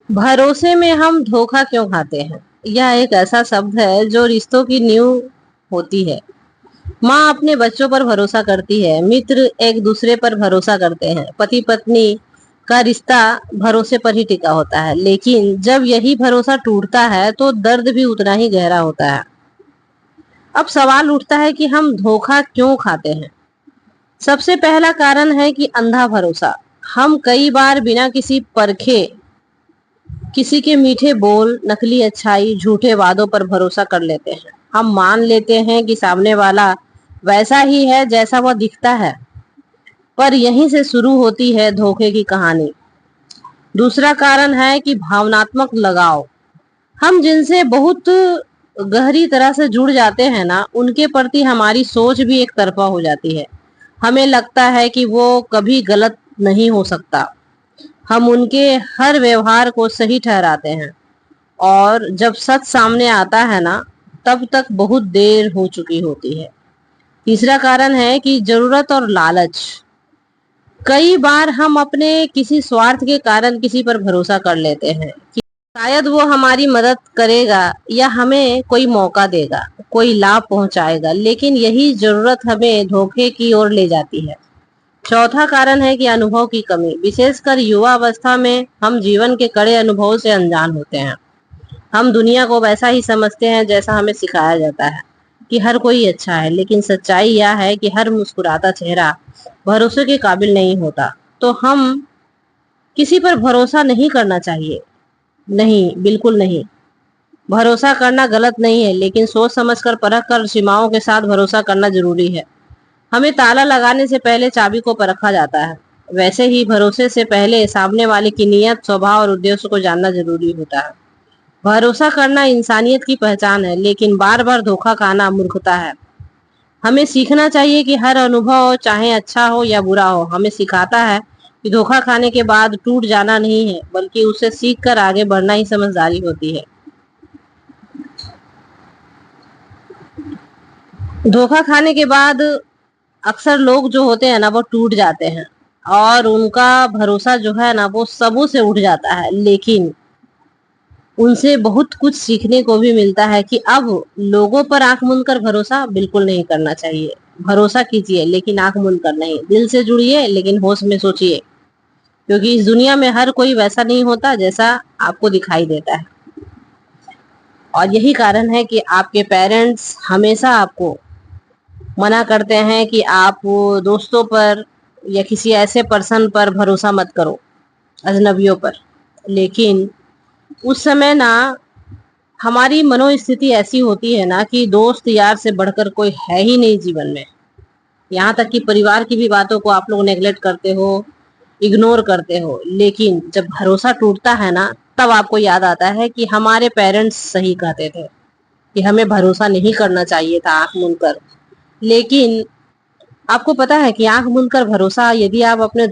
भरोसे में हम धोखा क्यों खाते हैं? यह एक ऐसा शब्द है जो रिश्तों की नींव होती है। माँ अपने बच्चों पर भरोसा करती है, मित्र एक दूसरे पर भरोसा करते हैं, पति पत्नी का रिश्ता भरोसे पर ही टिका होता है। लेकिन जब यही भरोसा टूटता है तो दर्द भी उतना ही गहरा होता है। अब सवाल उठता है कि हम धोखा क्यों खाते हैं। सबसे पहला कारण है कि अंधा भरोसा। हम कई बार बिना किसी परखे किसी के मीठे बोल, नकली अच्छाई, झूठे वादों पर भरोसा कर लेते हैं। हम मान लेते हैं कि सामने वाला वैसा ही है जैसा वह दिखता है, पर यहीं से शुरू होती है धोखे की कहानी। दूसरा कारण है कि भावनात्मक लगाव। हम जिनसे बहुत गहरी तरह से जुड़ जाते हैं ना, उनके प्रति हमारी सोच भी एक तरफा हो जाती है। हमें लगता है कि वो कभी गलत नहीं हो सकता। हम उनके हर व्यवहार को सही ठहराते हैं, और जब सच सामने आता है ना, तब तक बहुत देर हो चुकी होती है। तीसरा कारण है कि जरूरत और लालच। कई बार हम अपने किसी स्वार्थ के कारण किसी पर भरोसा कर लेते हैं कि शायद वो हमारी मदद करेगा या हमें कोई मौका देगा, कोई लाभ पहुंचाएगा, लेकिन यही जरूरत हमें धोखे की ओर ले जाती है। चौथा कारण है कि अनुभव की कमी। विशेषकर युवा अवस्था में हम जीवन के कड़े अनुभवों से अनजान होते हैं। हम दुनिया को वैसा ही समझते हैं जैसा हमें सिखाया जाता है कि हर कोई अच्छा है, लेकिन सच्चाई यह है कि हर मुस्कुराता चेहरा भरोसे के काबिल नहीं होता। तो हम किसी पर भरोसा नहीं करना चाहिए। नहीं, बिल्कुल नहीं। भरोसा करना गलत नहीं है, लेकिन सोच समझकर, परख कर, सीमाओं के साथ भरोसा करना जरूरी है। हमें ताला लगाने से पहले चाबी को परखा जाता है। वैसे ही भरोसे से पहले सामने वाले की नीयत, स्वभाव और उद्देश्य को जानना जरूरी होता है। भरोसा करना इंसानियत की पहचान है, लेकिन बार बार धोखा खाना मूर्खता है। हमें सीखना चाहिए कि हर अनुभव, चाहे अच्छा हो या बुरा हो, हमें सिखाता है कि धोखा खाने के बाद टूट जाना नहीं है, बल्कि उससे सीख कर आगे बढ़ना ही समझदारी होती है। धोखा खाने के बाद अक्सर लोग जो होते हैं ना, वो टूट जाते हैं, और उनका भरोसा जो है ना, वो सबों से उठ जाता है। लेकिन उनसे बहुत कुछ सीखने को भी मिलता है कि अब लोगों पर आंख मूंद कर भरोसा बिल्कुल नहीं करना चाहिए। भरोसा कीजिए, लेकिन आंख मूंद कर नहीं। दिल से जुड़िए, लेकिन होश में सोचिए, क्योंकि इस दुनिया में हर कोई वैसा नहीं होता जैसा आपको दिखाई देता है। और यही कारण है कि आपके पेरेंट्स हमेशा आपको मना करते हैं कि आप वो दोस्तों पर या किसी ऐसे पर्सन पर भरोसा मत करो, अजनबियों पर। लेकिन उस समय ना, हमारी मनोस्थिति ऐसी होती है ना कि दोस्त यार से बढ़कर कोई है ही नहीं जीवन में। यहाँ तक कि परिवार की भी बातों को आप लोग नेगलेक्ट करते हो, इग्नोर करते हो। लेकिन जब भरोसा टूटता है ना, तब आपको याद आता है कि हमारे पेरेंट्स सही कहते थे कि हमें भरोसा नहीं करना चाहिए था आंख मूंद कर। लेकिन आपको पता है कि आंख मूंद कर भरोसा यदि आप अपने